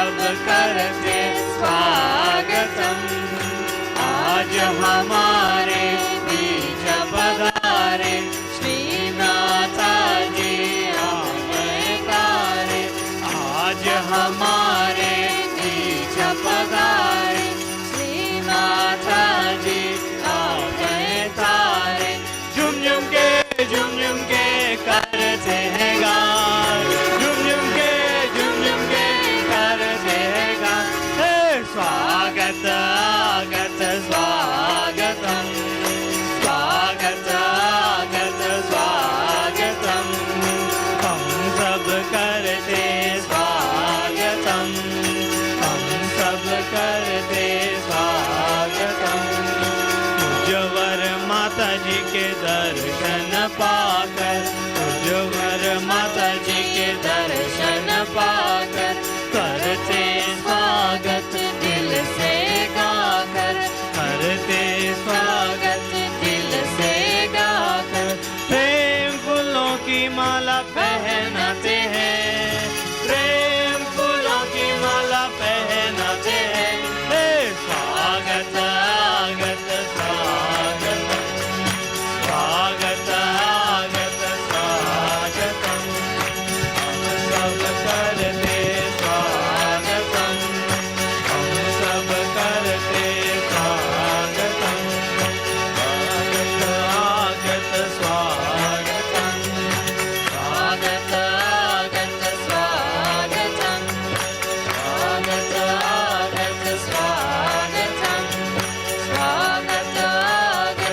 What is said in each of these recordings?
सब करते स्वागतम। आज हमारे बीच पधारे श्रीनाथजी अवतारे। आज हमारे बीच पधारे श्रीनाथजी अवतारे। झुम झुम के करते हैं गान, झुम झुम के करते हैं गान। स्वागत आगत स्वागतम, स्वागत आगत स्वागतम। हम सब करते स्वागतम, हम सब करते स्वागतम। पूज्यवर माता जी के दर्शन पाकर, पूज्यवर माता जी के दर्शन पाकर करते स्वागत दिल से गाकर, करते स्वागत दिल से गाकर। प्रेम फूलों की माला पहनाते हैं, प्रेम फूलों की माला पहनाते हैं। स्वागत आगत स्वागत, स्वागत आगत स्वागतम। हम सब करते स्वागतम, हम सब करते स्वागतम। स्वागत आगत स्वागतम, स्वागत आगत स्वागतम। स्वागत आगत स्वागतम, स्वागत आगत स्वागतम। स्वागत आगत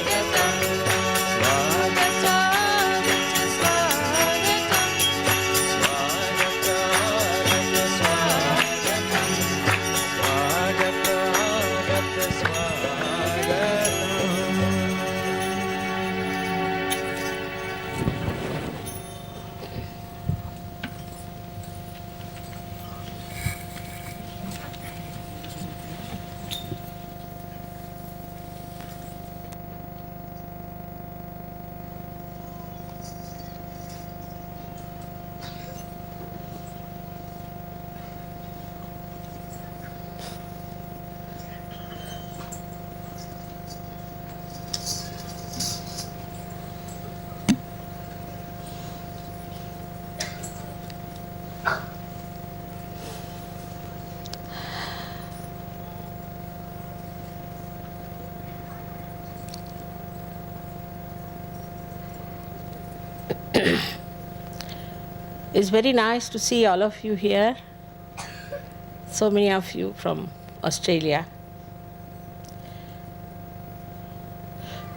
स्वागतम, स्वागत आगत स्वागतम। स्वागत आगत It's very nice to see all of you here, so many of you from Australia,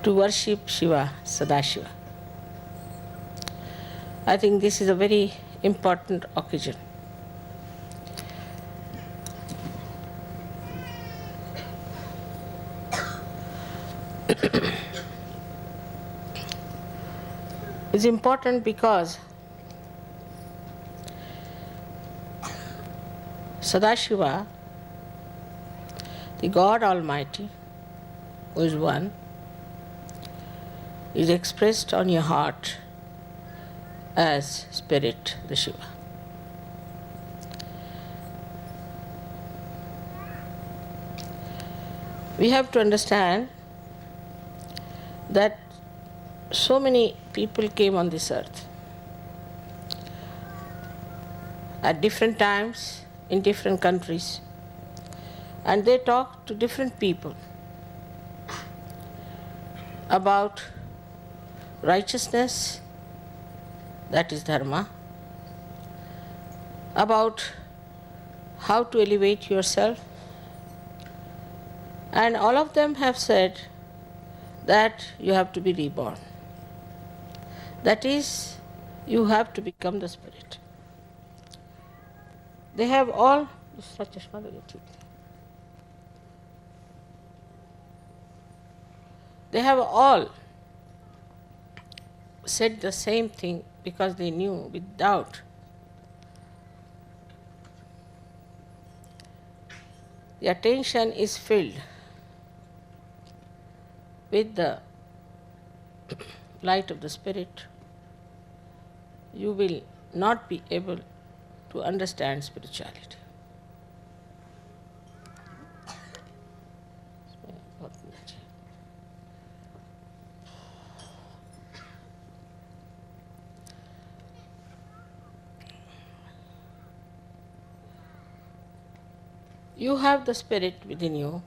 to worship Shiva, Sadashiva. I think this is a very important occasion. It's important because Sadashiva, the God Almighty, who is one, is expressed on your heart as Spirit, the Shiva. We have to understand that so many people came on this earth at different times in different countries, and they talk to different people about righteousness, that is dharma, about how to elevate yourself, and all of them have said that you have to be reborn. That is, you have to become the Spirit. They have all they have all said the same thing because they knew without the attention is filled with the light of the Spirit, you will not be able to to understand spirituality. You have the spirit within you,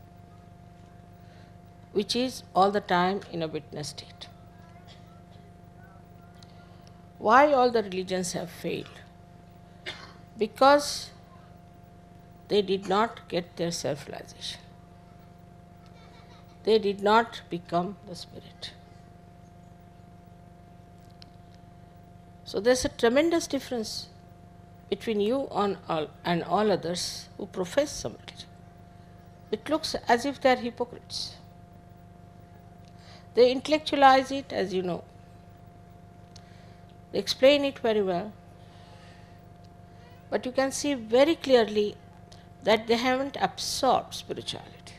which is all the time in a witness state. Why all the religions have failed? Because they did not get their self-realization. They did not become the spirit. So there's a tremendous difference between you and all others who profess some religion. It looks as if they are hypocrites. They intellectualize it, as you know. They explain it very well. But you can see very clearly that they haven't absorbed spirituality.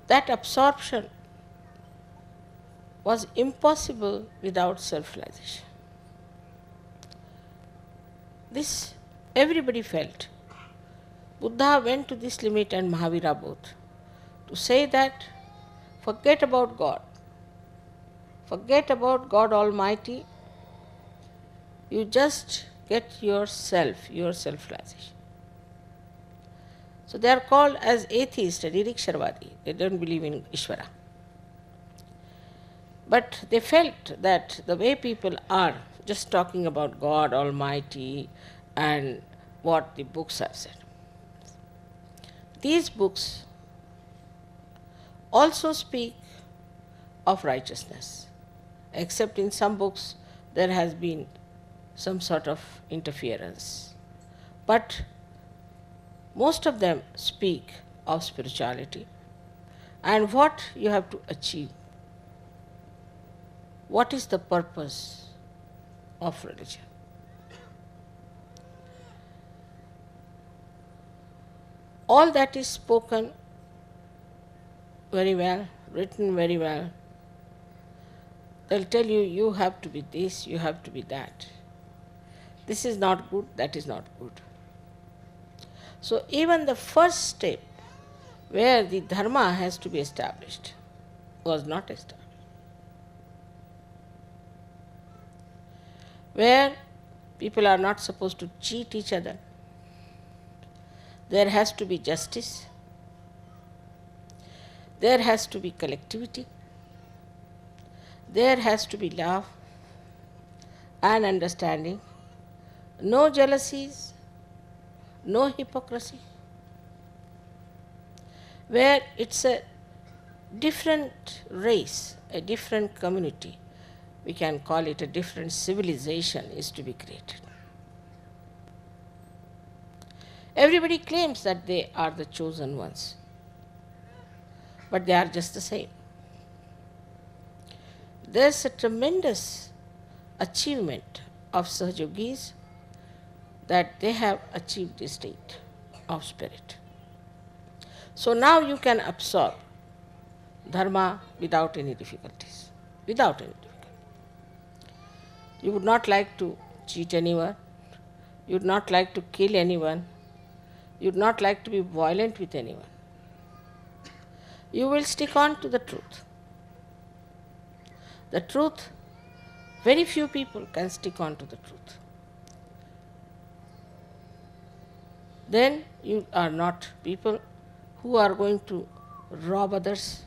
That absorption was impossible without self-realization. This everybody felt. Buddha went to this limit and Mahavira both to say that forget about God. Forget about God Almighty. You just get your self-realization. So they are called as atheists, Niriksharvadi. They don't believe in Ishvara. But they felt that the way people are just talking about God Almighty and what the books have said. These books also speak of righteousness, except in some books there has been some sort of interference. But most of them speak of spirituality and what you have to achieve. What is the purpose of religion? All that is spoken very well, written very well. They'll tell you, you have to be this, you have to be that. This is not good, that is not good. So even the first step where the dharma has to be established was not established. Where people are not supposed to cheat each other. There has to be justice. There has to be collectivity. There has to be love and understanding. No jealousies, no hypocrisy. Where it's a different race, a different community, we can call it a different civilization is to be created. Everybody claims that they are the chosen ones, but they are just the same. There's a tremendous achievement of Sahajogis that they have achieved a state of spirit. So now you can absorb dharma without any difficulties, without any difficulty. You would not like to cheat anyone, you would not like to kill anyone, you would not like to be violent with anyone. You will stick on to the truth. The truth, very few people can stick on to the truth. Then you are not people who are going to rob others.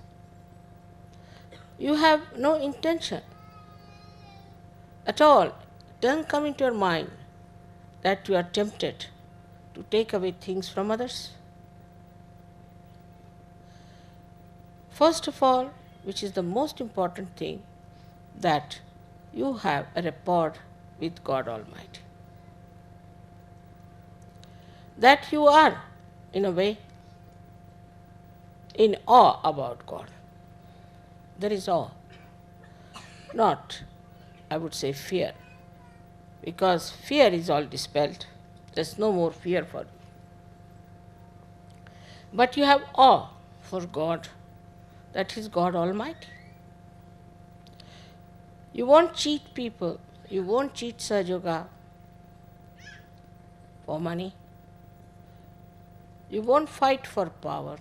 You have no intention at all. It doesn't come into your mind that you are tempted to take away things from others. First of all, which is the most important thing, that you have a rapport with God Almighty. That you are, in a way, in awe about God. There is awe, not, I would say, fear, because fear is all dispelled. There's no more fear for you. But you have awe for God, that is God Almighty. You won't cheat people, You won't cheat Sahaja Yoga for money. You won't fight for power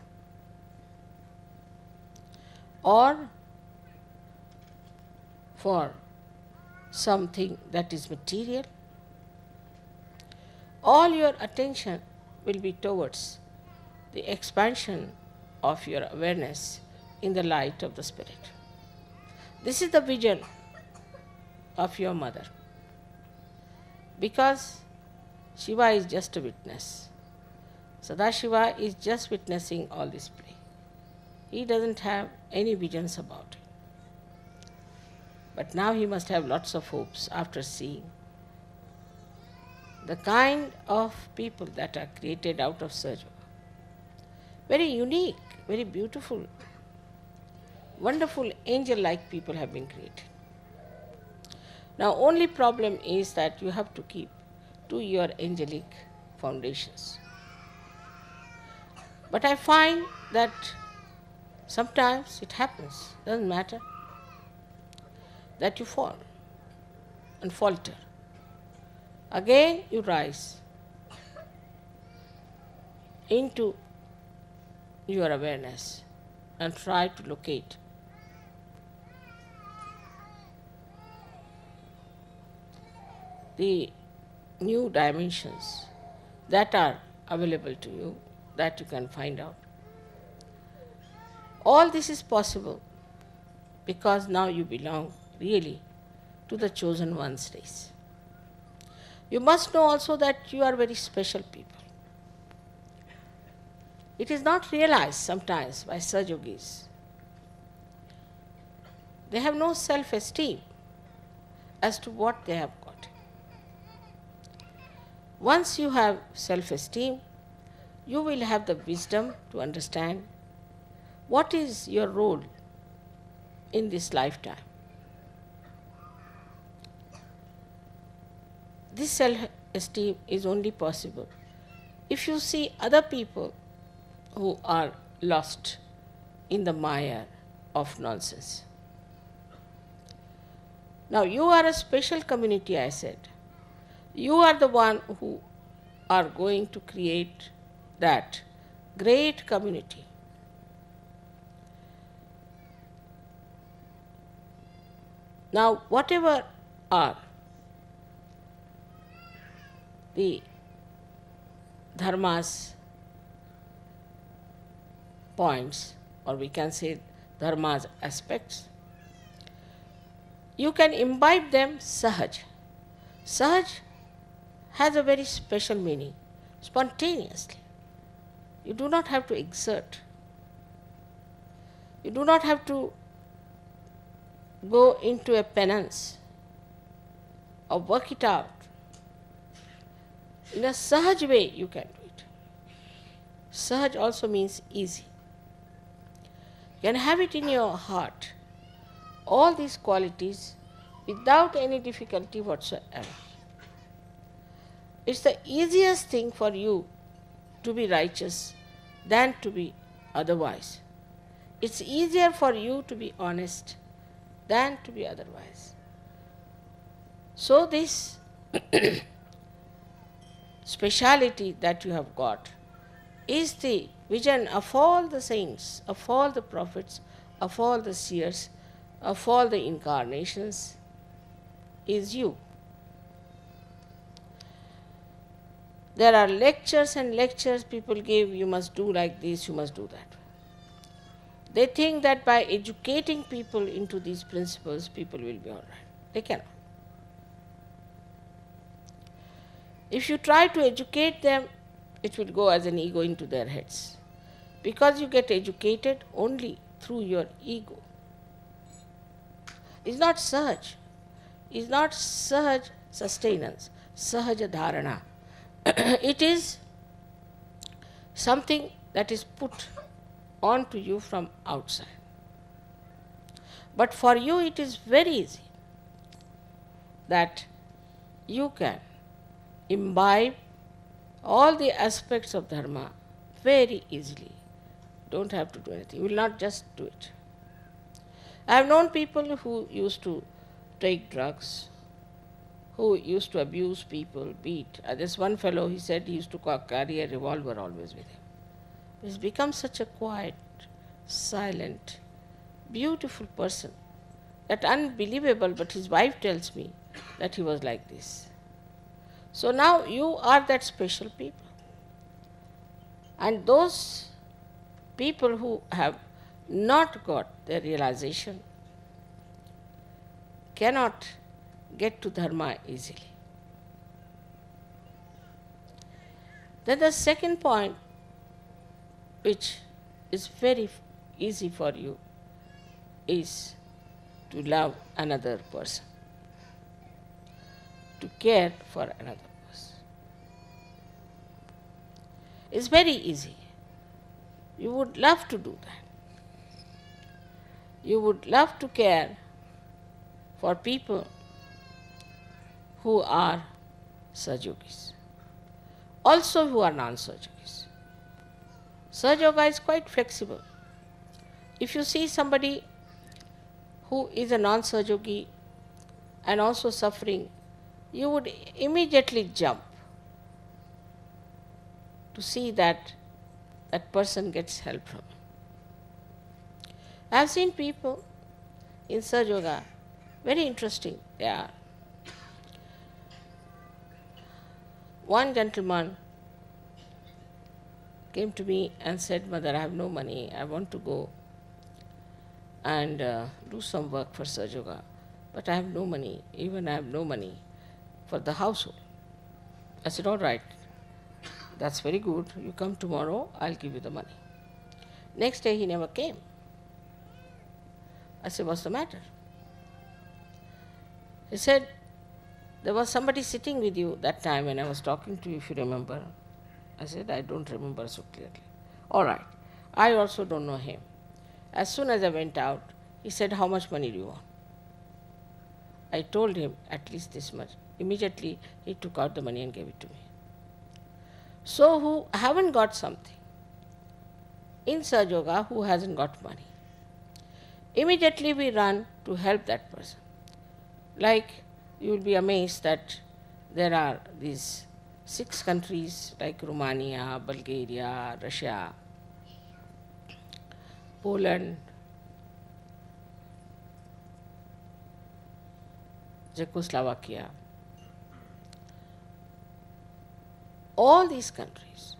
or for something that is material. All your attention will be towards the expansion of your awareness in the light of the Spirit. This is the vision of your mother. Because Shiva is just a witness. Sadashiva is just witnessing all this play. He doesn't have any visions about it. But now he must have lots of hopes after seeing the kind of people that are created out of Sahaja. Very unique, very beautiful, wonderful angel-like people have been created. Now only problem is that you have to keep to your angelic foundations. But I find that sometimes it happens, doesn't matter, that you fall and falter. Again you rise into your awareness and try to locate the new dimensions that are available to you, that you can find out. All this is possible because now you belong really to the chosen one's race. You must know also that you are very special people. It is not realized sometimes by Sahaja-yogis. They have no self-esteem as to what they have got. Once you have self-esteem, you will have the wisdom to understand what is your role in this lifetime. This self-esteem is only possible if you see other people who are lost in the mire of nonsense. Now you are a special community, I said. You are the one who are going to create that great community. Now whatever are the dharma's points, or we can say dharma's aspects, you can imbibe them sahaj. Sahaj has a very special meaning, spontaneously. You do not have to exert. You do not have to go into a penance or work it out. In a sahaj way you can do it. Sahaj also means easy. You can have it in your heart, all these qualities without any difficulty whatsoever. It's the easiest thing for you to be righteous than to be otherwise. It's easier for you to be honest than to be otherwise. So this speciality that you have got is the vision of all the saints, of all the prophets, of all the seers, of all the incarnations, is you. There are lectures and lectures people give, you must do like this, you must do that. They think that by educating people into these principles, people will be all right. They cannot. If you try to educate them, it will go as an ego into their heads. Because you get educated only through your ego. It's not sahaj. It's not sahaj sustenance, sahaja dharana. It is something that is put onto you from outside. But for you it is very easy that you can imbibe all the aspects of dharma very easily. Don't have to do anything. You will not just do it. I have known people who used to take drugs who used to abuse people, beat. There's one fellow, he said he used to carry a revolver always with him. He's become such a quiet, silent, beautiful person. That unbelievable, but his wife tells me that he was like this. So now you are that special people. And those people who have not got their realization cannot get to dharma easily. Then the second point, which is very easy for you, is to love another person, to care for another person. It's very easy. You would love to do that. You would love to care for people who are Sahaja-yogis, also who are non-Sahaja-yogis. Sahaja-yoga is quite flexible. If you see somebody who is a non-Sahaja-yogi and also suffering, you would immediately jump to see that that person gets help from him. I have seen people in Sahaja-yoga, very interesting they are. One gentleman came to me and said, "Mother, I have no money, I want to go and do some work for Sahaja-yoga, but I have no money, even I have no money for the household." I said, "All right, that's very good, you come tomorrow, I'll give you the money." Next day he never came. I said, "What's the matter?" He said, "There was somebody sitting with you that time when I was talking to you, if you remember." I said, "I don't remember so clearly." "All right, I also don't know him." As soon as I went out, he said, "How much money do you want?" I told him, "At least this much." Immediately he took out the money and gave it to me. So who haven't got something in Sahaja-yoga, who hasn't got money, immediately we run to help that person. Like, you will be amazed that there are these 6 countries like Romania, Bulgaria, Russia, Poland, Czechoslovakia. All these countries,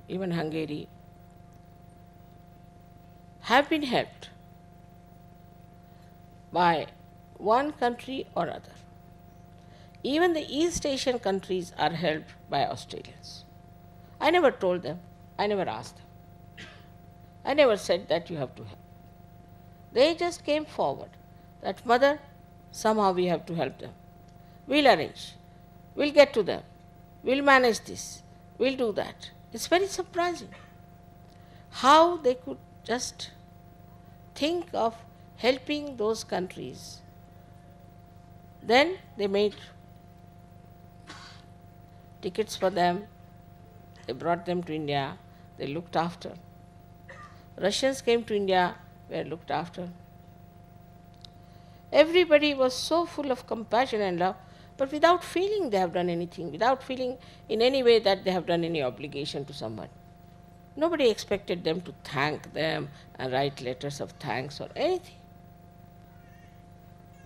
even Hungary, have been helped by one country or other. Even the East Asian countries are helped by Australians. I never told them, I never asked them. I never said that you have to help. They just came forward that, "Mother, somehow we have to help them. We'll arrange. We'll get to them. We'll manage this. We'll do that." It's very surprising how they could just think of helping those countries. Then they made tickets for them. They brought them to India. They looked after. Russians came to India, were looked after. Everybody was so full of compassion and love, but without feeling they have done anything, without feeling in any way that they have done any obligation to someone. Nobody expected them to thank them and write letters of thanks or anything.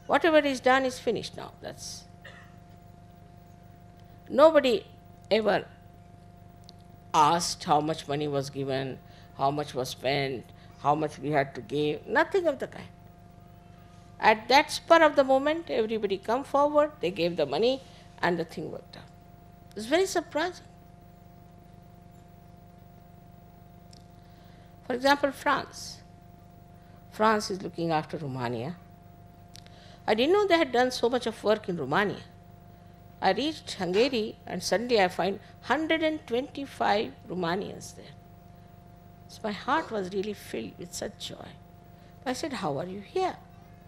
Whatever is done is finished now. That's nobody ever asked how much money was given, how much was spent, how much we had to give, nothing of the kind. At that spur of the moment, everybody come forward, they gave the money, and the thing worked out. It's very surprising. For example, France. France is looking after Romania. I didn't know they had done so much of work in Romania. I reached Hungary and suddenly I find 125 Romanians there. So my heart was really filled with such joy. I said, "How are you here?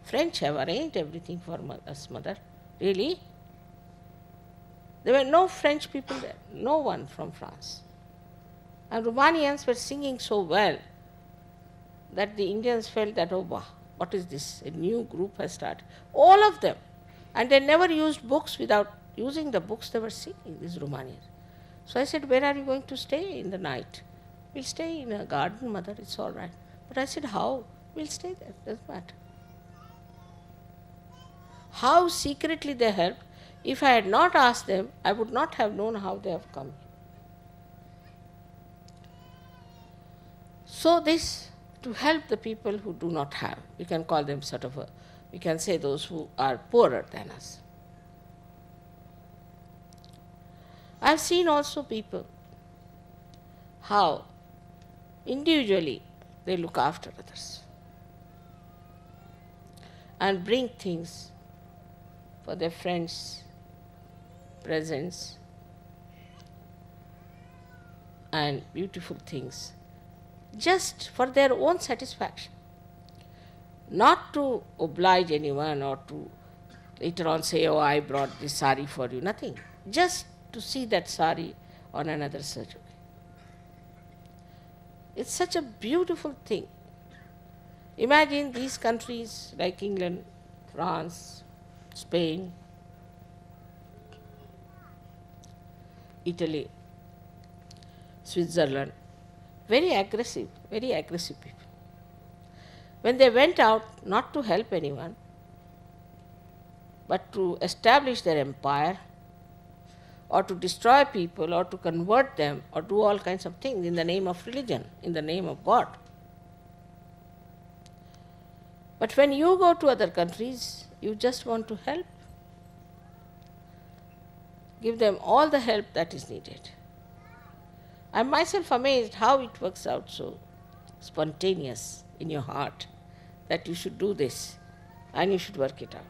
French have arranged everything for us, Mother." "Really?" There were no French people there, no one from France. And Romanians were singing so well that the Indians felt that, "Oh, wow, what is this? A new group has started." All of them, And they never used books. Without using the books, they were singing, these Romanians. So I said, where are you going to stay in the night? We'll stay in a garden, mother, it's all right. But I said, how? We'll stay there, doesn't matter. How secretly they helped. If I had not asked them, I would not have known how they have come. So this, to help the people who do not have, we can call them sort of we can say those who are poorer than us. I have seen also people, how individually they look after others and bring things for their friends, presents and beautiful things, just for their own satisfaction, not to oblige anyone or to later on say, oh, I brought this sari for you, nothing, just to see that sari on another Sahajogi. It's such a beautiful thing. Imagine these countries like England, France, Spain, Italy, Switzerland, very aggressive people. When they went out not to help anyone, but to establish their empire, or to destroy people, or to convert them, or do all kinds of things in the name of religion, in the name of God. But when you go to other countries, you just want to help. Give them all the help that is needed. I am myself amazed how it works out so spontaneous in your heart that you should do this and you should work it out.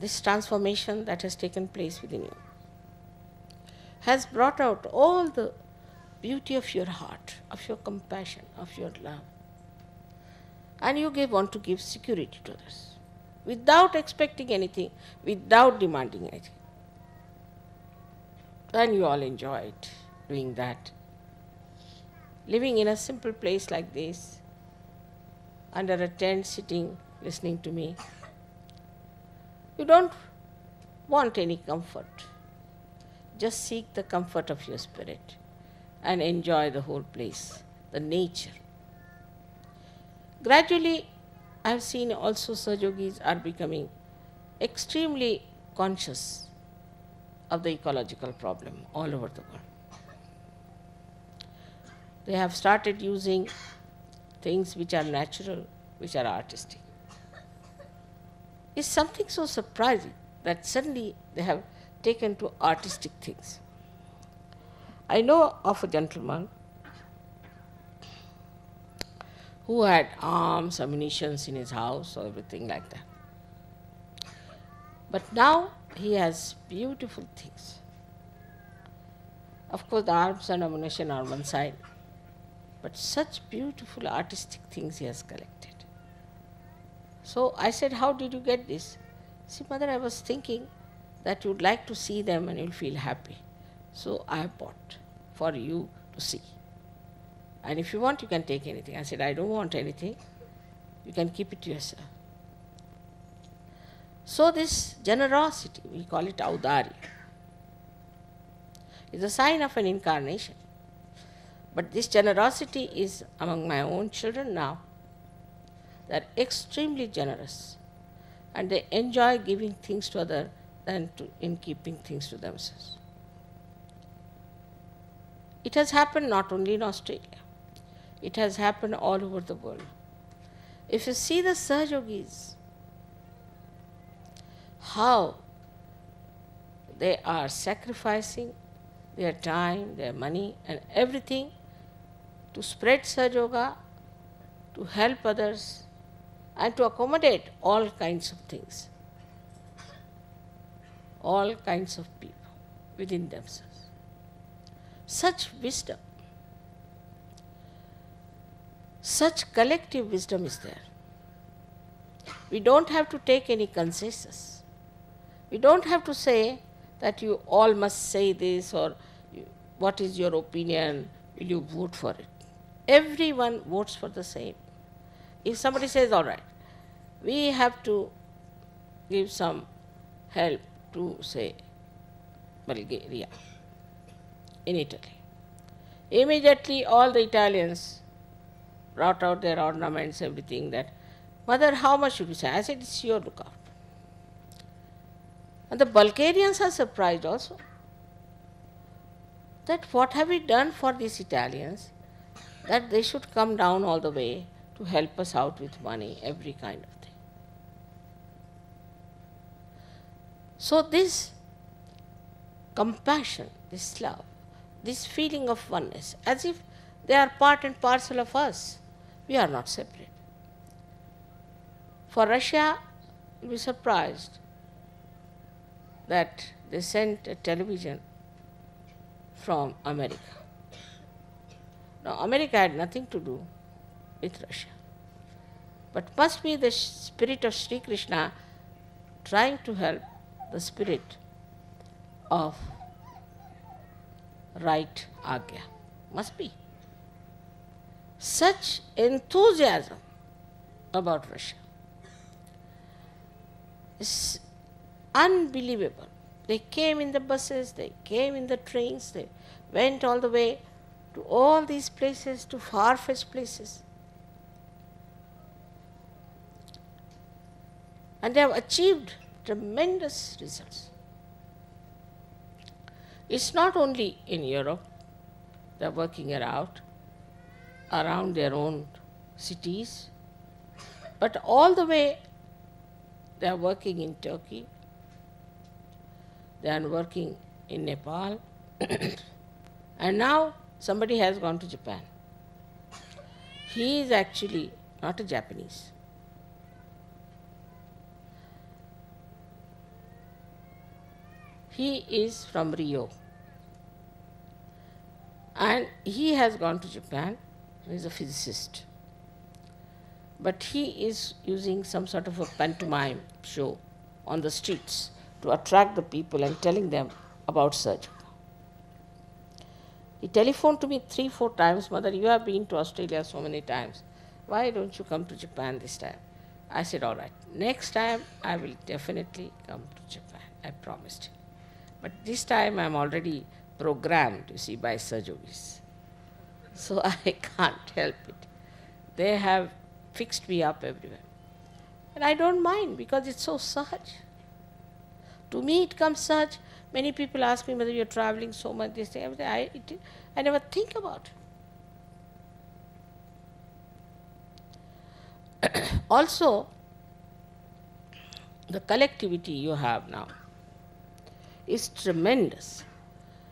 This transformation that has taken place within you has brought out all the beauty of your heart, of your compassion, of your love. And you want to give security to others, without expecting anything, without demanding anything. And you all enjoy it, doing that. Living in a simple place like this, under a tent, sitting, listening to me. You don't want any comfort. Just seek the comfort of your spirit and enjoy the whole place, the nature. Gradually, I have seen also Sahajogis are becoming extremely conscious of the ecological problem all over the world. They have started using things which are natural, which are artistic. It's something so surprising that suddenly they have taken to artistic things. I know of a gentleman who had arms, ammunitions in his house, or everything like that. But now he has beautiful things. Of course, the arms and ammunition are on one side, but such beautiful artistic things he has collected. So I said, how did you get this? See, mother, I was thinking that you would like to see them and you'll feel happy. So I have bought for you to see. And if you want, you can take anything. I said, I don't want anything. You can keep it to yourself. So this generosity, we call it audarya, is a sign of an incarnation. But this generosity is among my own children now. They are extremely generous and they enjoy giving things to others than in keeping things to themselves. It has happened not only in Australia, it has happened all over the world. If you see the Sahajogis, how they are sacrificing their time, their money and everything to spread Sahajoga, to help others and to accommodate all kinds of things, all kinds of people within themselves. Such wisdom, such collective wisdom is there. We don't have to take any consensus. We don't have to say that you all must say this or what is your opinion, will you vote for it? Everyone votes for the same. if somebody says, all right, we have to give some help to, say, Bulgaria, in Italy. Immediately all the Italians brought out their ornaments, everything that, Mother, how much should we say? I said, it's your lookout. And the Bulgarians are surprised also that what have we done for these Italians that they should come down all the way to help us out with money, every kind of thing. So this compassion, this love, this feeling of oneness, as if they are part and parcel of us. We are not separate. For Russia, you'll be surprised that they sent a television from America. Now, America had nothing to do with Russia. But must be the spirit of Sri Krishna trying to help the spirit of right Agya. Must be. Such enthusiasm about Russia is unbelievable. They came in the buses, they came in the trains, they went all the way to all these places, to far-fetched places. And they have achieved tremendous results. It's not only in Europe, they are working it out around their own cities, but all the way they are working in Turkey, they are working in Nepal, and now somebody has gone to Japan. He is actually not a Japanese. He is from Rio. And he has gone to Japan. He is a physicist. But he is using some sort of a pantomime show on the streets to attract the people and telling them about surgery. He telephoned to me 3-4 times, Mother, you have been to Australia so many times. Why don't you come to Japan this time? I said, all right, next time I will definitely come to Japan. I promised him. But this time I am already programmed, you see, by surgeries. So I can't help it. They have fixed me up everywhere. And I don't mind because it's so sahaj. To me it comes sahaj. Many people ask me whether you're traveling so much, this thing, everything. I never think about it. Also, the collectivity you have now is tremendous.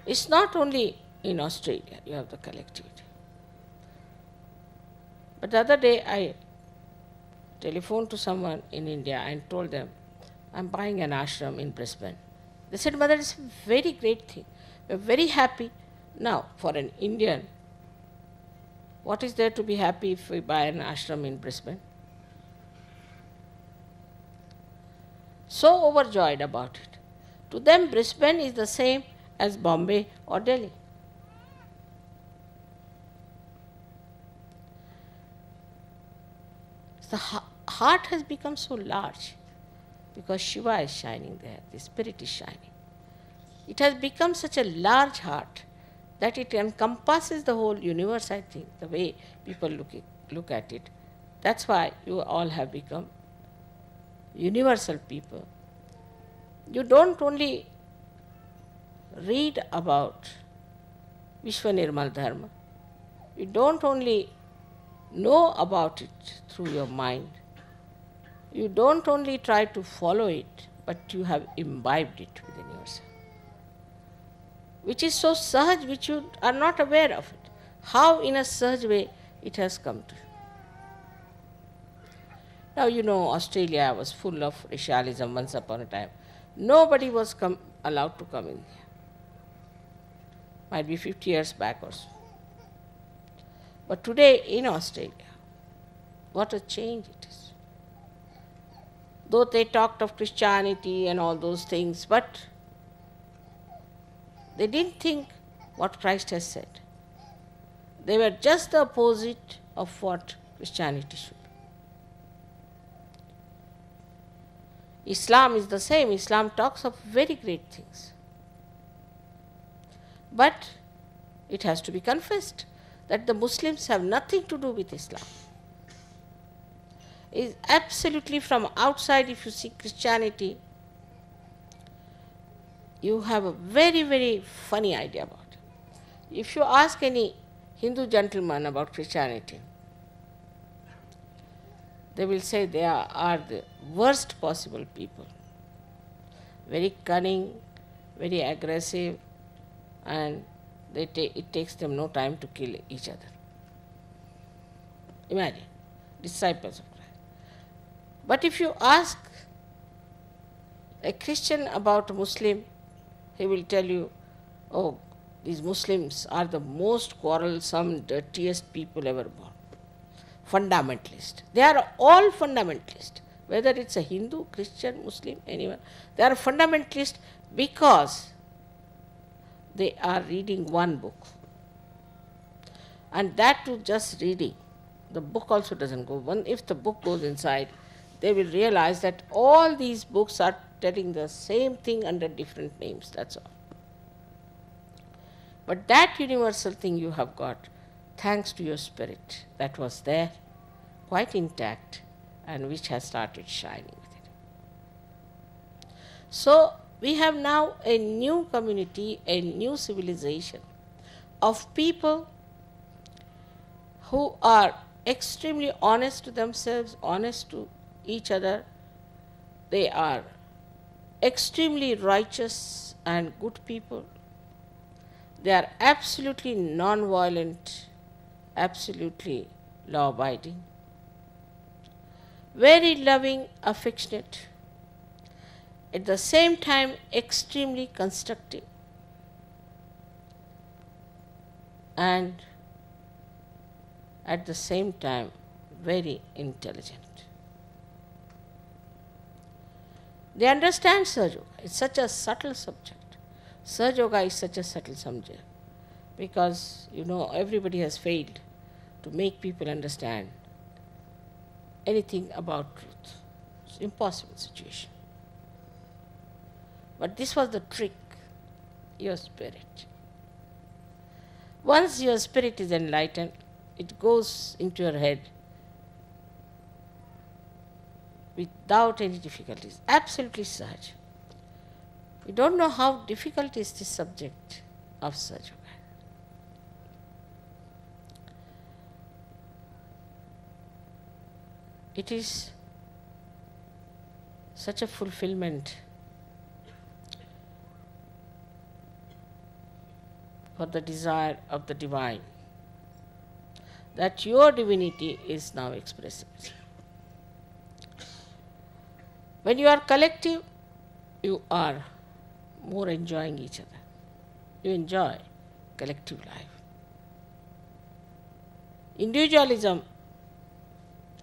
It's not only in Australia you have the collectivity. But the other day I telephoned to someone in India and told them, I'm buying an ashram in Brisbane. They said, Mother, it's a very great thing. We're very happy. Now, for an Indian, what is there to be happy if we buy an ashram in Brisbane? So overjoyed about it. To them, Brisbane is the same as Bombay or Delhi. The heart has become so large because Shiva is shining there, the spirit is shining. It has become such a large heart that it encompasses the whole universe, I think, the way people look at it. That's why you all have become universal people. You don't only read about Vishwanirmal Dharma, you don't only know about it through your mind, you don't only try to follow it, but you have imbibed it within yourself, which is so sahaj, which you are not aware of it. How in a sahaj way it has come to you. Now you know Australia was full of racialism once upon a time. Nobody was allowed to come in here. Might be 50 years back or so. But today in Australia, what a change it is. Though they talked of Christianity and all those things, but they didn't think what Christ has said. They were just the opposite of what Christianity should be. Islam is the same. Islam talks of very great things. But it has to be confessed that the Muslims have nothing to do with Islam. Is absolutely from outside. If you see Christianity, you have a very, very funny idea about it. If you ask any Hindu gentleman about Christianity, they will say they are the worst possible people. Very cunning, very aggressive, and it takes them no time to kill each other. Imagine, disciples of Christ. But if you ask a Christian about a Muslim, he will tell you, oh, these Muslims are the most quarrelsome, dirtiest people ever born. Fundamentalist. They are all fundamentalist. Whether it's a Hindu, Christian, Muslim, anyone. They are fundamentalist because they are reading one book. And that too just reading. The book also doesn't go. If the book goes inside, they will realize that all these books are telling the same thing under different names, that's all. But that universal thing you have got, thanks to your spirit, that was there, quite intact, and which has started shining with it. So, we have now a new community, a new civilization of people who are extremely honest to themselves, honest to each other. They are extremely righteous and good people. They are absolutely non-violent, absolutely law-abiding, very loving, affectionate, at the same time extremely constructive, and at the same time very intelligent. They understand Sahaja Yoga. It's such a subtle subject. Sahaja Yoga is such a subtle subject because, everybody has failed to make people understand anything about truth. It's an impossible situation. But this was the trick, your spirit. Once your spirit is enlightened, it goes into your head without any difficulties, absolutely Sahaj. You don't know how difficult is this subject of Sahaja Yoga. It is such a fulfillment for the desire of the divine that your divinity is now expressible. When you are collective, you are more enjoying each other. You enjoy collective life. Individualism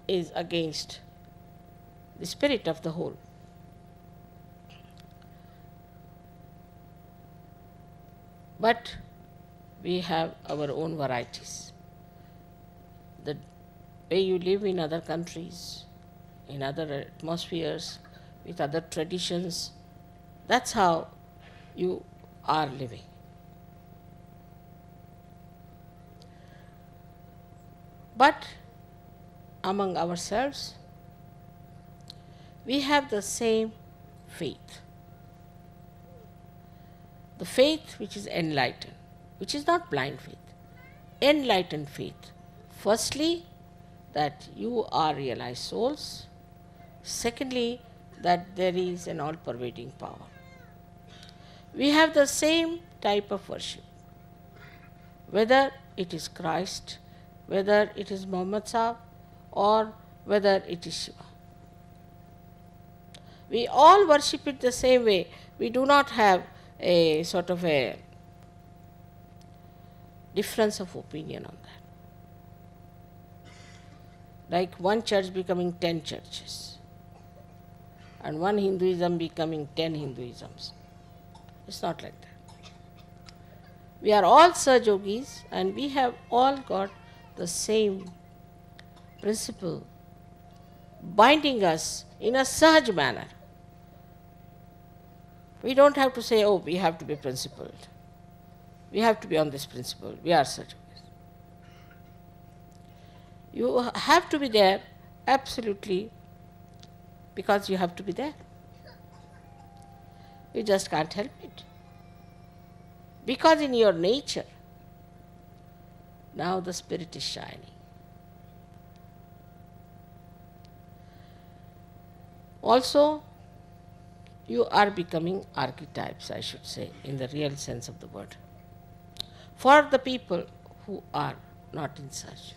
is against the spirit of the whole. But we have our own varieties. The way you live in other countries, in other atmospheres, with other traditions, that's how you are living. But among ourselves, we have the same faith. The faith which is enlightened, which is not blind faith, enlightened faith. Firstly, that you are realized souls. Secondly, that there is an all-pervading power. We have the same type of worship, whether it is Christ, whether it is Muhammad Sahib, or whether it is Shiva. We all worship it the same way. We do not have a sort of a difference of opinion on that. Like one church becoming 10 churches, and one Hinduism becoming 10 Hinduisms. It's not like that. We are all Sahaja Yogis, and we have all got the same principle binding us in a Sahaj manner. We don't have to say, oh, we have to be principled. We have to be on this principle. We are such. You have to be there absolutely because you have to be there. You just can't help it. Because in your nature, now the spirit is shining. Also, you are becoming archetypes, I should say, in the real sense of the word, for the people who are not in search.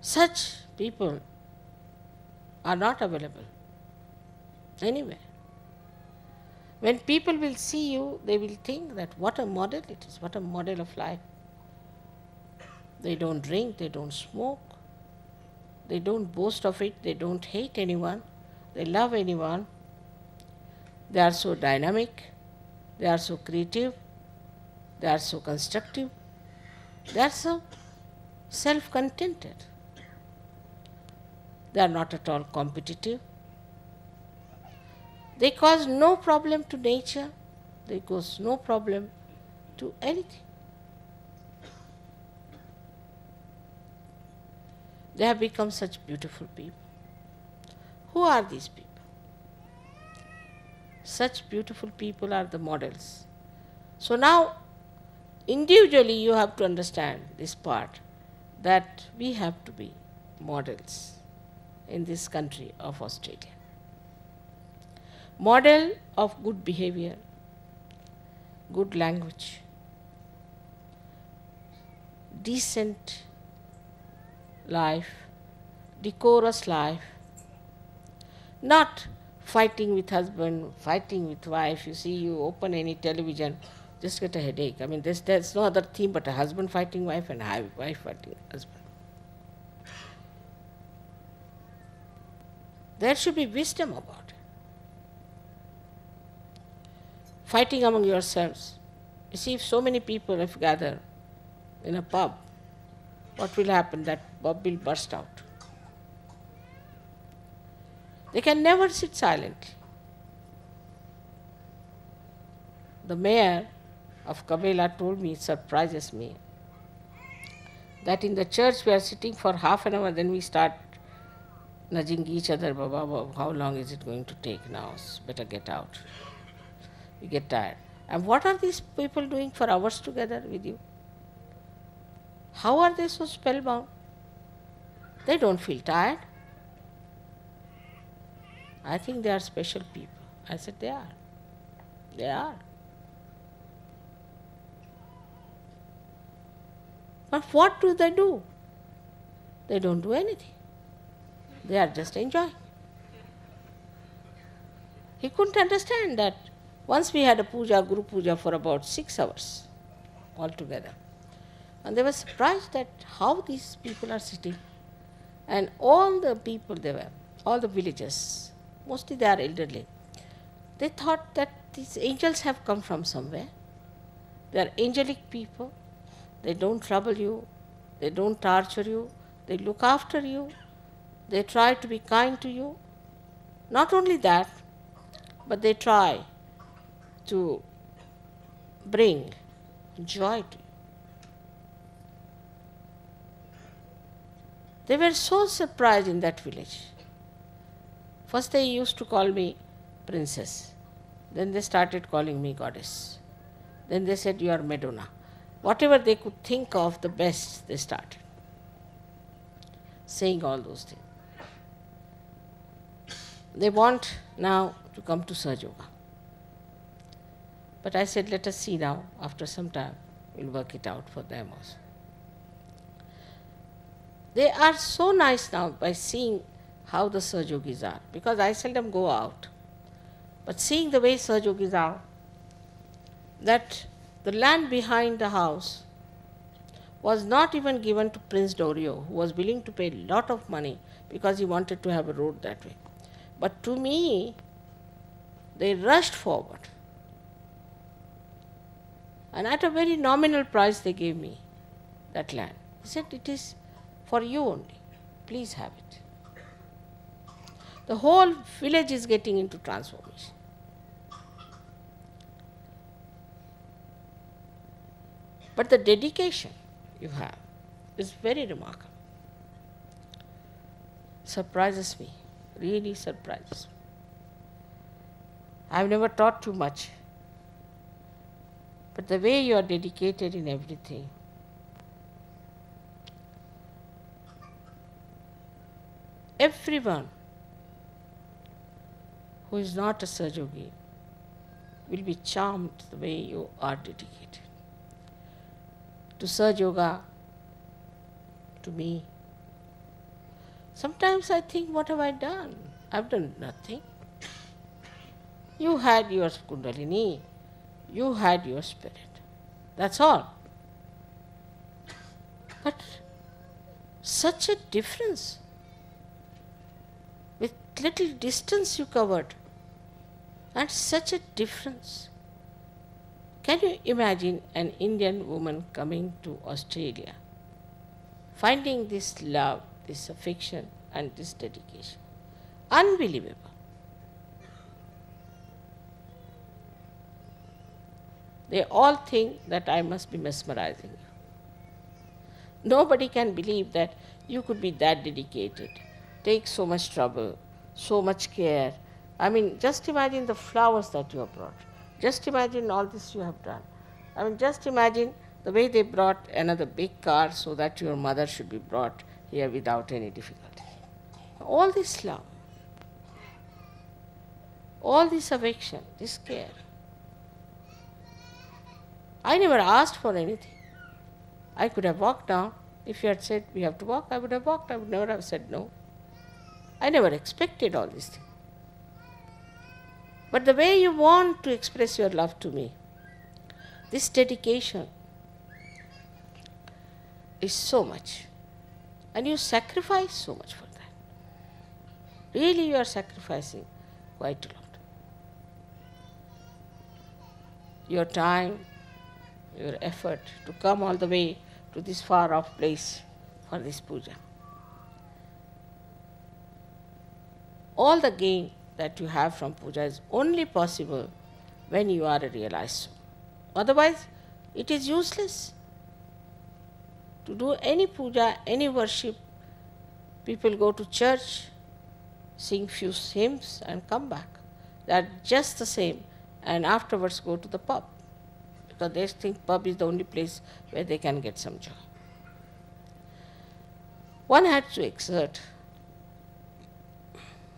Such people are not available anywhere. When people will see you, they will think that what a model it is, what a model of life. They don't drink, they don't smoke, they don't boast of it, they don't hate anyone, they love anyone. They are so dynamic, they are so creative, they are so constructive, they are so self-contented. They are not at all competitive. They cause no problem to nature, they cause no problem to anything. They have become such beautiful people. Who are these people? Such beautiful people are the models. So now, individually you have to understand this part, that we have to be models in this country of Australia. Model of good behavior, good language, decent life, decorous life, not fighting with husband, fighting with wife. You see, you open any television, just get a headache. I mean, there's no other theme but a husband fighting wife and a wife fighting husband. There should be wisdom about it. Fighting among yourselves. You see, if so many people have gathered in a pub, what will happen? That pub will burst out. They can never sit silently. The mayor of Kabela told me, it surprises me, that in the church we are sitting for half an hour, then we start nudging each other, Baba, how long is it going to take now? Better get out. We get tired. And what are these people doing for hours together with you? How are they so spellbound? They don't feel tired. I think they are special people. I said, they are. They are. But what do? They don't do anything. They are just enjoying. He couldn't understand that. Once we had a puja, Guru Puja, for about 6 hours altogether. And they were surprised that how these people are sitting. And all the people there were, all the villagers, mostly they are elderly, they thought that these angels have come from somewhere. They are angelic people. They don't trouble you. They don't torture you. They look after you. They try to be kind to you. Not only that, but they try to bring joy to you. They were so surprised in that village. First they used to call me princess. Then they started calling me goddess. Then they said, you are Madonna. Whatever they could think of the best, they started saying all those things. They want now to come to Sahaja Yoga. But I said, let us see now, after some time, we'll work it out for them also. They are so nice now by seeing how the Sahaja Yogis are, because I seldom go out. But seeing the way Sahaja Yogis are, that the land behind the house was not even given to Prince Dorio, who was willing to pay a lot of money because he wanted to have a road that way. But to me, they rushed forward. And at a very nominal price they gave me that land. He said, it is for you only. Please have it. The whole village is getting into transformation. But the dedication you have is very remarkable. Surprises me, really surprises me. I've never taught you much, but the way you are dedicated in everything, everyone who is not a Sahajogi will be charmed the way you are dedicated to Sahaja Yoga, to me. Sometimes I think, what have I done? I've done nothing. You had your Kundalini, you had your spirit. That's all. But such a difference. With little distance you covered, and such a difference. Can you imagine an Indian woman coming to Australia, finding this love, this affection, and this dedication? Unbelievable. They all think that I must be mesmerizing you. Nobody can believe that you could be that dedicated, take so much trouble, so much care. I mean, just imagine the flowers that you have brought. Just imagine all this you have done. I mean, just imagine the way they brought another big car so that your mother should be brought here without any difficulty. All this love, all this affection, this care. I never asked for anything. I could have walked down. If you had said we have to walk, I would have walked. I would never have said no. I never expected all these things. But the way you want to express your love to me, this dedication is so much. And you sacrifice so much for that. Really, you are sacrificing quite a lot. Your time, your effort to come all the way to this far off place for this puja. All the gain that you have from puja is only possible when you are a realized soul. Otherwise, it is useless to do any puja, any worship. People go to church, sing few hymns and come back. They are just the same, and afterwards go to the pub, because they think pub is the only place where they can get some joy. One has to exert,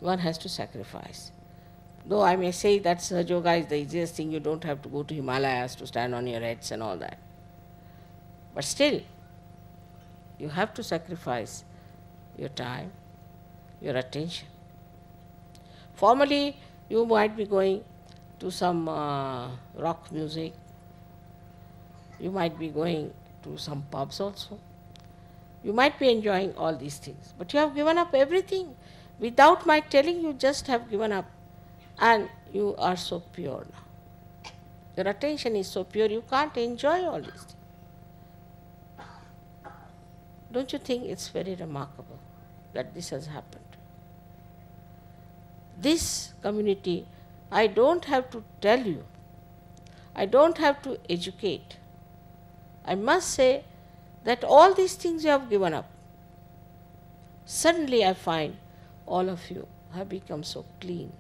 one has to sacrifice. Though I may say that Sahaja Yoga is the easiest thing, you don't have to go to Himalayas to stand on your heads and all that. But still, you have to sacrifice your time, your attention. Formally, you might be going to some rock music, you might be going to some pubs also. You might be enjoying all these things, but you have given up everything. Without my telling, you just have given up, and you are so pure now. Your attention is so pure, you can't enjoy all these things. Don't you think it's very remarkable that this has happened? This community, I don't have to tell you, I don't have to educate. I must say that all these things you have given up. Suddenly I find all of you have become so clean,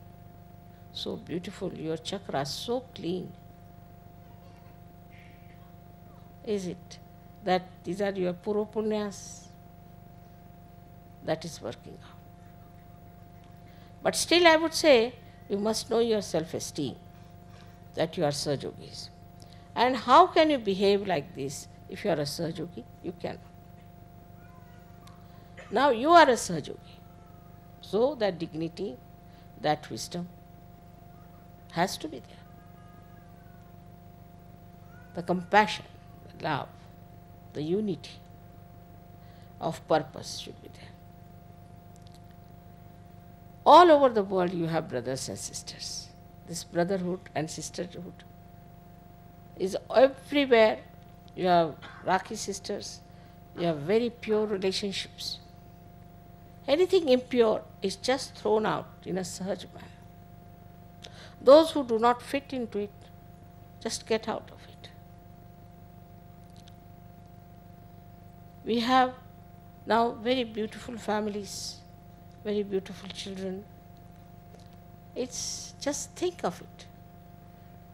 so beautiful, your chakras so clean. Is it that these are your purupunyas? That is working out. But still I would say, you must know your self-esteem, that you are Sahajogis. And how can you behave like this if you are a Sahajogi? You cannot. Now you are a Sahajogi. So that dignity, that wisdom has to be there. The compassion, the love, the unity of purpose should be there. All over the world you have brothers and sisters. This brotherhood and sisterhood is everywhere. You have Rakhi sisters, you have very pure relationships. Anything impure is just thrown out in a sahaj manner. Those who do not fit into it just get out of it. We have now very beautiful families, very beautiful children. It's just think of it.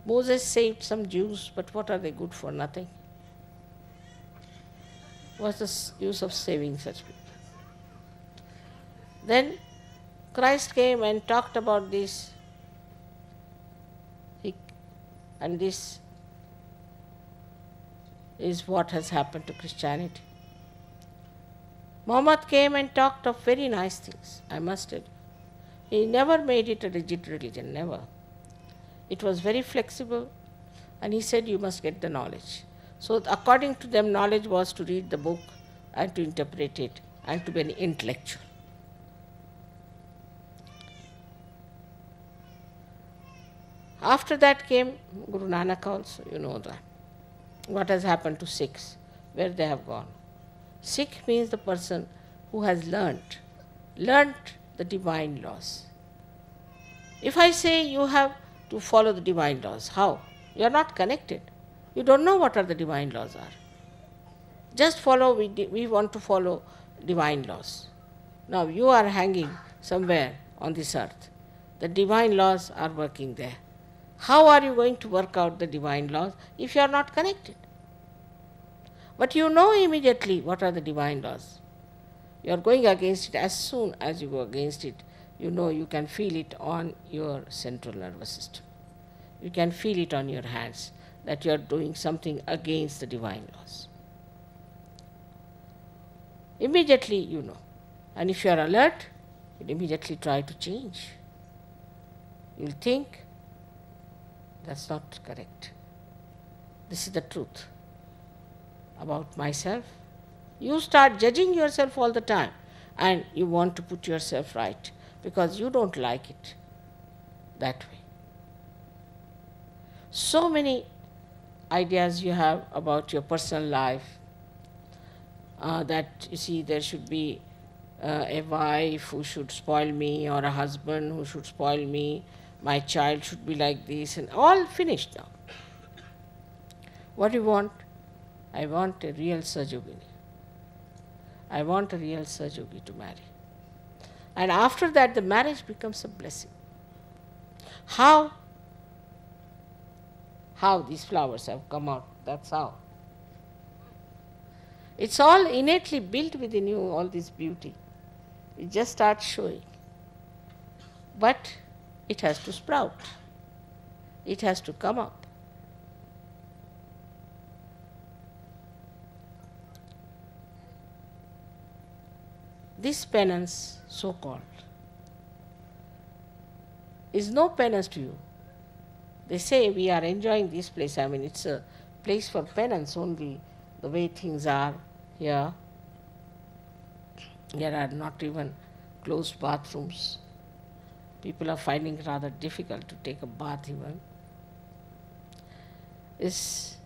Moses saved some Jews, but what are they good for? Nothing. What's the use of saving such people? Then Christ came and talked about this. And this is what has happened to Christianity. Muhammad came and talked of very nice things, I must tell you. He never made it a rigid religion, never. It was very flexible, and he said you must get the knowledge. So according to them, knowledge was to read the book and to interpret it and to be an intellectual. After that came Guru Nanak also, you know that. What has happened to Sikhs, where they have gone. Sikh means the person who has learnt the divine laws. If I say you have to follow the divine laws, how? You are not connected. You don't know what are the divine laws are. Just follow, we want to follow divine laws. Now you are hanging somewhere on this earth. The divine laws are working there. How are you going to work out the divine laws if you are not connected? But you know immediately what are the divine laws. You are going against it. As soon as you go against it, you know you can feel it on your central nervous system. You can feel it on your hands that you are doing something against the divine laws. Immediately you know. And if you are alert, you'll immediately try to change. You'll think, that's not correct. This is the truth about myself. You start judging yourself all the time and you want to put yourself right because you don't like it that way. So many ideas you have about your personal life, that you see there should be a wife who should spoil me or a husband who should spoil me, my child should be like this, and all finished now. What do you want? I want a real Sajogini. I want a real Sajogi to marry. And after that the marriage becomes a blessing. How these flowers have come out, that's how. It's all innately built within you, all this beauty. It just starts showing. But it has to sprout. It has to come up. This penance, so-called, is no penance to you. They say we are enjoying this place. I mean, it's a place for penance only, the way things are here. There are not even closed bathrooms. People are finding it rather difficult to take a bath even. It's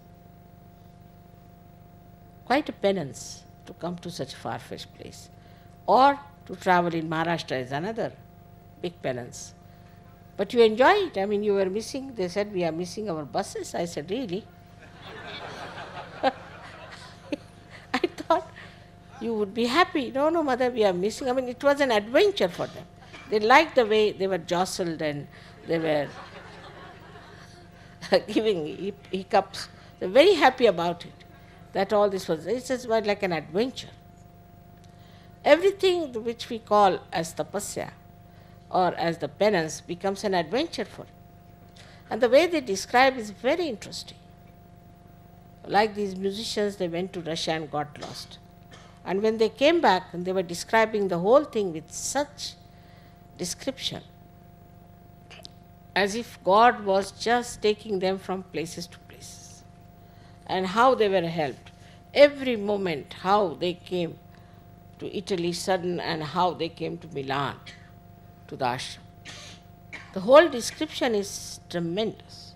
quite a penance to come to such a far-fetched place. Or to travel in Maharashtra is another big penance. But you enjoy it. I mean, you were missing, they said we are missing our buses. I said, really? I thought you would be happy. No, mother, we are missing. I mean, it was an adventure for them. They liked the way they were jostled and they were giving hiccups. They were very happy about it, that all this was, it's just like an adventure. Everything which we call as tapasya or as the penance becomes an adventure for it. And the way they describe is very interesting. Like these musicians, they went to Russia and got lost. And when they came back, and they were describing the whole thing with such description, as if God was just taking them from places to places. And how they were helped. Every moment, how they came to Italy sudden and how they came to Milan, to the ashram. The whole description is tremendous.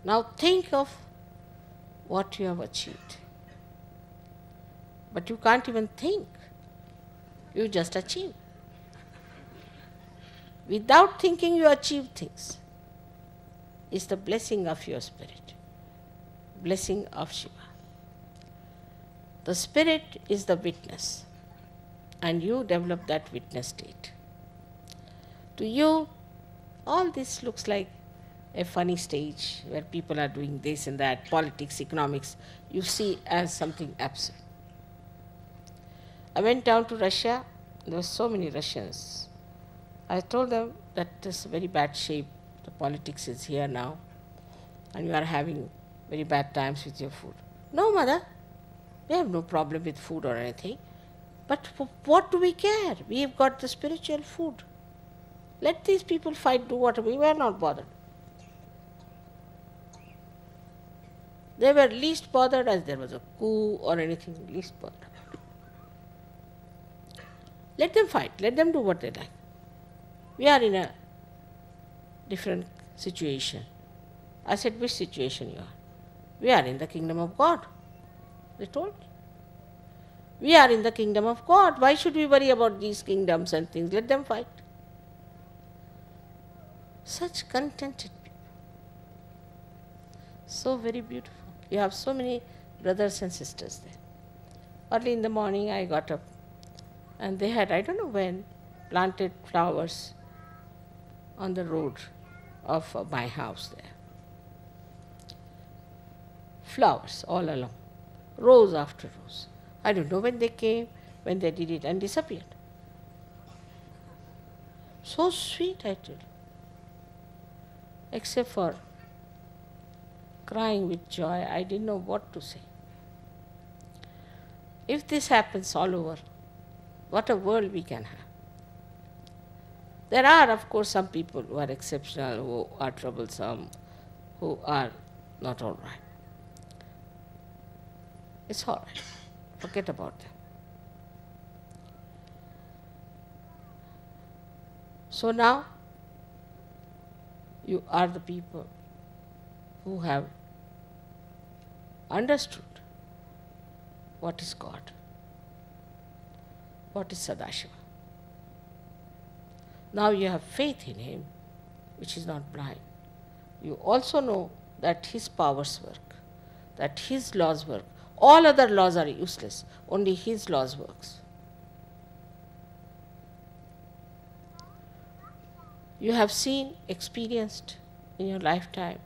Now think of what you have achieved. But you can't even think. You just achieve. Without thinking, you achieve things. It's the blessing of your spirit, blessing of Shiva. The spirit is the witness, and you develop that witness state. To you, all this looks like a funny stage where people are doing this and that, politics, economics, you see as something absurd. I went down to Russia, there were so many Russians. I told them that this is very bad shape, the politics is here now, and you are having very bad times with your food. No, mother, we have no problem with food or anything, but what do we care? We have got the spiritual food. Let these people fight, do whatever, we were not bothered. They were least bothered as there was a coup or anything, least bothered. Let them fight, let them do what they like. We are in a different situation. I said, which situation you are? We are in the kingdom of God. They told me. We are in the kingdom of God. Why should we worry about these kingdoms and things? Let them fight. Such contented people. So very beautiful. You have so many brothers and sisters there. Early in the morning I got up and they had, I don't know when, planted flowers on the road of my house there. Flowers all along, rows after rows. I don't know when they came, when they did it and disappeared. So sweet, I tell you. Except for crying with joy, I didn't know what to say. If this happens all over, what a world we can have. There are, of course, some people who are exceptional, who are troublesome, who are not all right. It's all right. Forget about them. So now, you are the people who have understood what is God, what is Sadashiva. Now you have faith in Him, which is not blind. You also know that His powers work, that His laws work. All other laws are useless, only His laws works. You have seen, experienced in your lifetime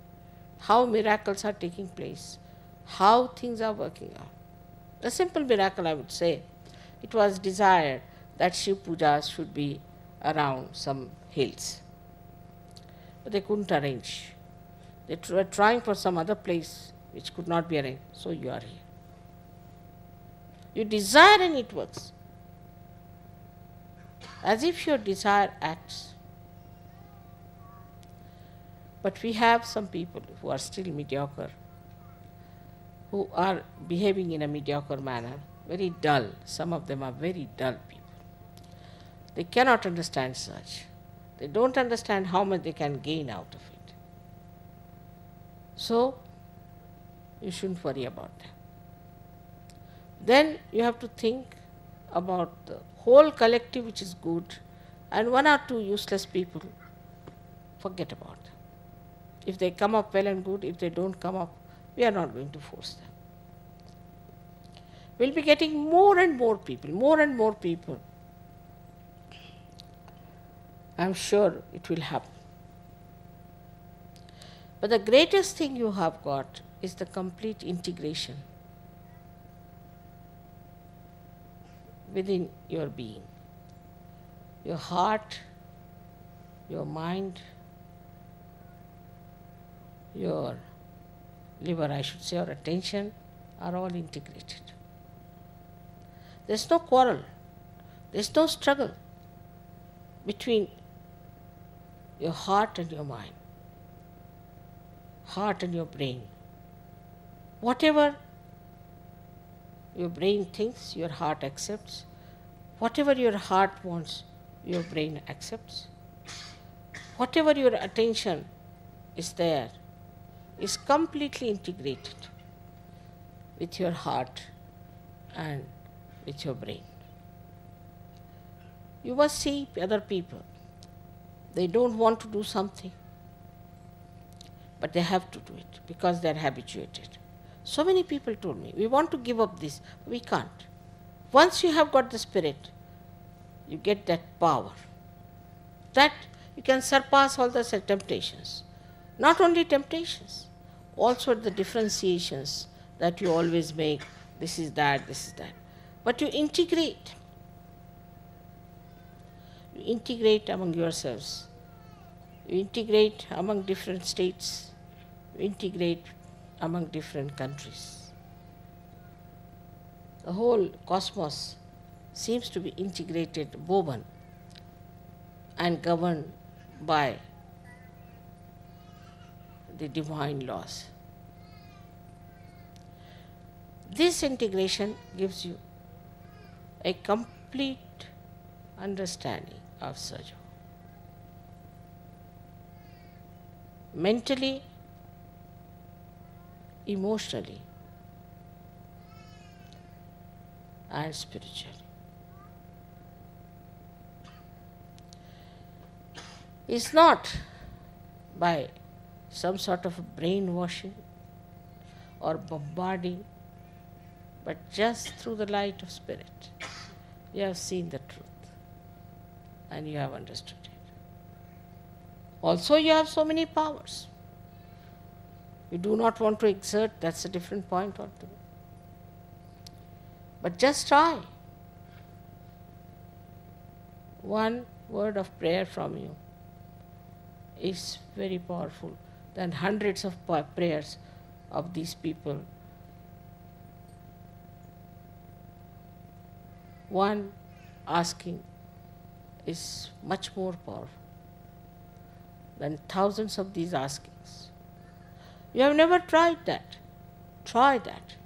how miracles are taking place, how things are working out. A simple miracle, I would say, it was desired that Shiv Pujas should be around some hills. But they couldn't arrange. They were trying for some other place which could not be arranged. So you are here. You desire and it works. As if your desire acts. But we have some people who are still mediocre, who are behaving in a mediocre manner, very dull. Some of them are very dull people. They cannot understand such. They don't understand how much they can gain out of it. So, you shouldn't worry about them. Then you have to think about the whole collective which is good, and one or two useless people, forget about them. If they come up well and good, if they don't come up, we are not going to force them. We'll be getting more and more people. I'm sure it will happen. But the greatest thing you have got is the complete integration within your being. Your heart, your mind, your liver, I should say, or attention, are all integrated. There's no quarrel, there's no struggle between your heart and your mind, heart and your brain. Whatever your brain thinks, your heart accepts. Whatever your heart wants, your brain accepts. Whatever your attention is there, is completely integrated with your heart and with your brain. You must see other people. They don't want to do something, but they have to do it because they are habituated. So many people told me, we want to give up this, we can't. Once you have got the spirit, you get that power, that you can surpass all the temptations. Not only temptations, also the differentiations that you always make, this is that, this is that. But you integrate. You integrate among yourselves. You integrate among different states. You integrate among different countries. The whole cosmos seems to be integrated, woven, and governed by the divine laws. This integration gives you a complete understanding of Sajo. Mentally, emotionally, and spiritually. It's not by some sort of brainwashing or bombarding, but just through the light of spirit. You have seen the truth and you have understood it. Also, you have so many powers. You do not want to exert, that's a different point altogether. But just try. One word of prayer from you is very powerful than hundreds of prayers of these people. One asking is much more powerful than thousands of these askings. You have never tried that. Try that.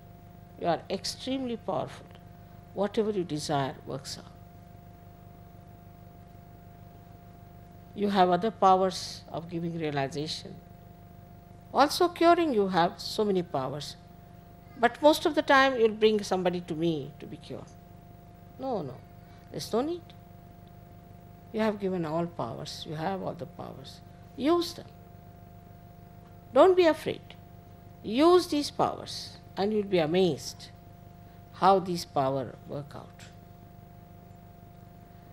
You are extremely powerful. Whatever you desire works out. You have other powers of giving realization. Also curing, you have so many powers. But most of the time you'll bring somebody to me to be cured. No, there's no need. You have given all powers. You have all the powers. Use them. Don't be afraid. Use these powers and you'll be amazed how these powers work out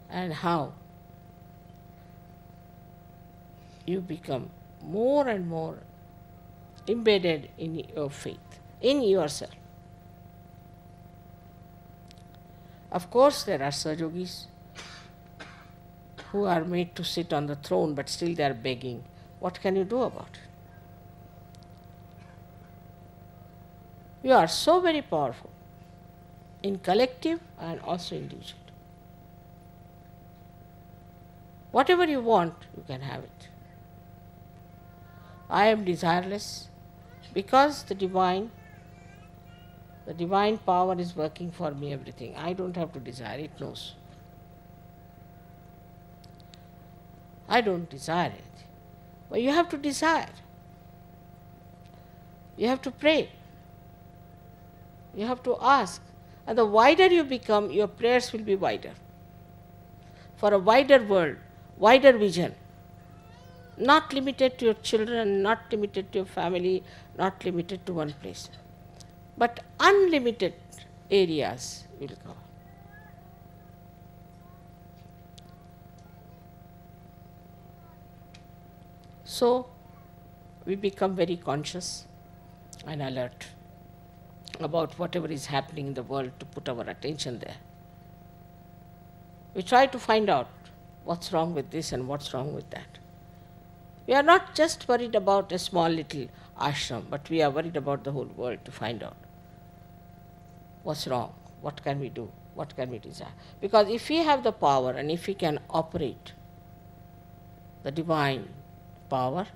and how you become more and more embedded in your faith, in yourself. Of course, there are Sajogis who are made to sit on the throne, but still they are begging. What can you do about it? You are so very powerful in collective and also individual. Whatever you want, you can have it. I am desireless because the divine power is working for me everything. I don't have to desire, it knows. I don't desire it. But you have to desire. You have to pray. You have to ask. And the wider you become, your prayers will be wider. For a wider world, wider vision. Not limited to your children, not limited to your family, not limited to one place. But unlimited areas will cover. So, we become very conscious and alert about whatever is happening in the world to put our attention there. We try to find out what's wrong with this and what's wrong with that. We are not just worried about a small little ashram, but we are worried about the whole world to find out what's wrong, what can we do, what can we desire. Because if we have the power and if we can operate the divine power,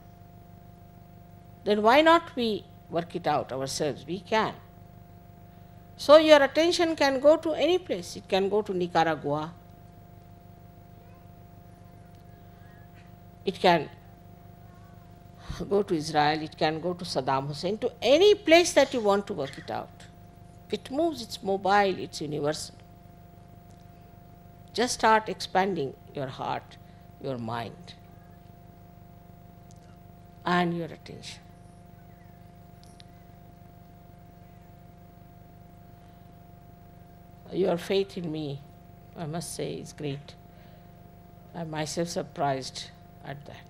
then why not we work it out ourselves? We can. So your attention can go to any place. It can go to Nicaragua. It can go to Israel. It can go to Saddam Hussein, to any place that you want to work it out. It moves, it's mobile, it's universal. Just start expanding your heart, your mind, and your attention. Your faith in me, I must say, is great. I'm myself surprised at that.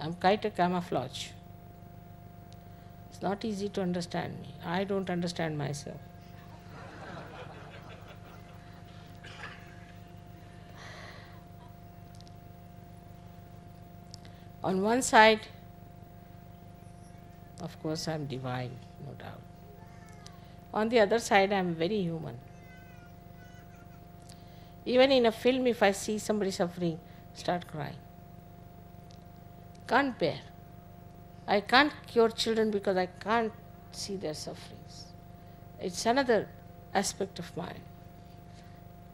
I'm quite a camouflage. It's not easy to understand me. I don't understand myself. On one side, of course, I'm divine, no doubt. On the other side, I'm very human. Even in a film, if I see somebody suffering, start crying. Can't bear. I can't cure children because I can't see their sufferings. It's another aspect of mine.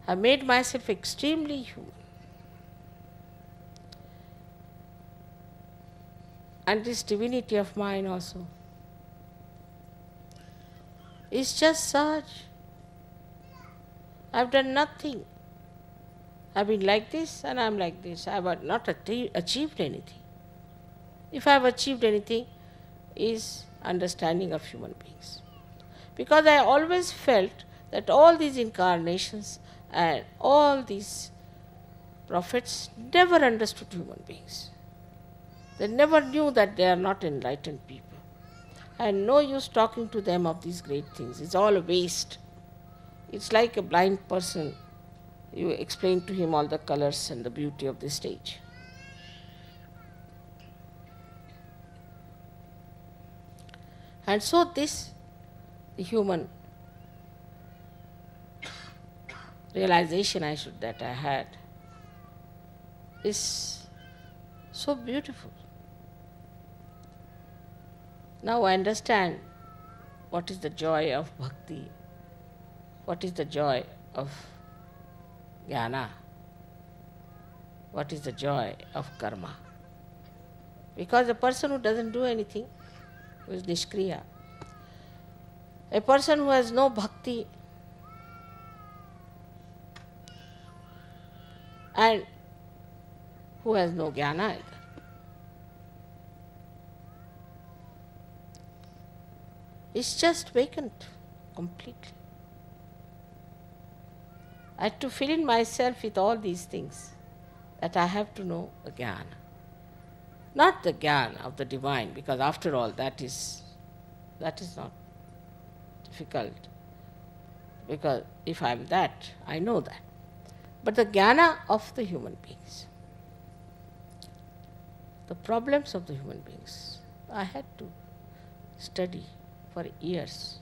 I made myself extremely human. And this divinity of mine also is just such. I've done nothing. I've been like this and I'm like this. I have not achieved anything. If I have achieved anything, is understanding of human beings. Because I always felt that all these incarnations and all these prophets never understood human beings. They never knew that they are not enlightened people. And no use talking to them of these great things. It's all a waste. It's like a blind person. You explain to him all the colors and the beauty of the stage. And so this, the human realization that I had, is so beautiful. Now I understand what is the joy of bhakti, what is the joy of jnana, what is the joy of karma. Because a person who doesn't do anything, who is nishkriya, a person who has no bhakti and who has no jnana either, is just vacant completely. I had to fill in myself with all these things, that I have to know the jnana. Not the jnana of the divine, because after all that is not difficult. Because if I am that, I know that. But the jnana of the human beings, the problems of the human beings, I had to study for years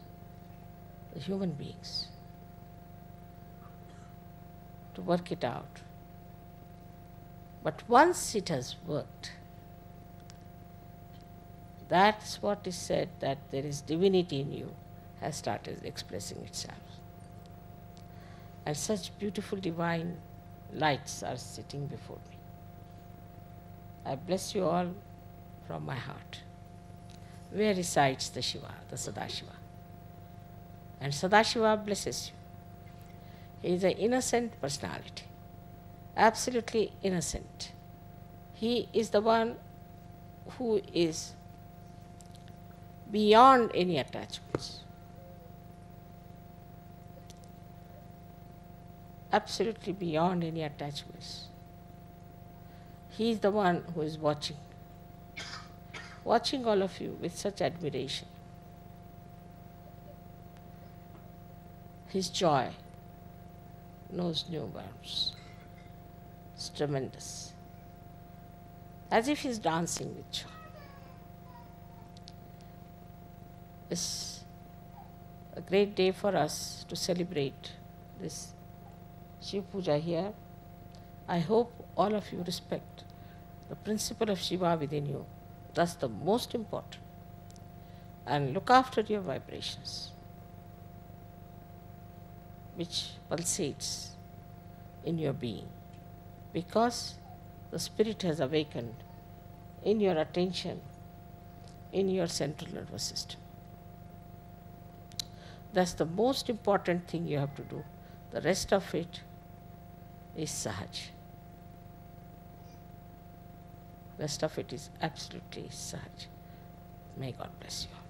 the human beings to work it out. But once it has worked, that's what is said, that there is divinity in you, has started expressing itself. And such beautiful divine lights are sitting before me. I bless you all from my heart. Where resides the Shiva, the Sadashiva? And Sadashiva blesses you. He is an innocent personality, absolutely innocent. He is the one who is beyond any attachments. Absolutely beyond any attachments. He is the one who is watching all of you with such admiration. His joy knows no bounds. It's tremendous. As if he's dancing with joy. It's a great day for us to celebrate this Shiv Puja here. I hope all of you respect the principle of Shiva within you. That's the most important. And look after your vibrations, which pulsates in your being, because the spirit has awakened in your attention, in your central nervous system. That's the most important thing you have to do. The rest of it is sahaj. Rest of it is absolutely sahaj. May God bless you.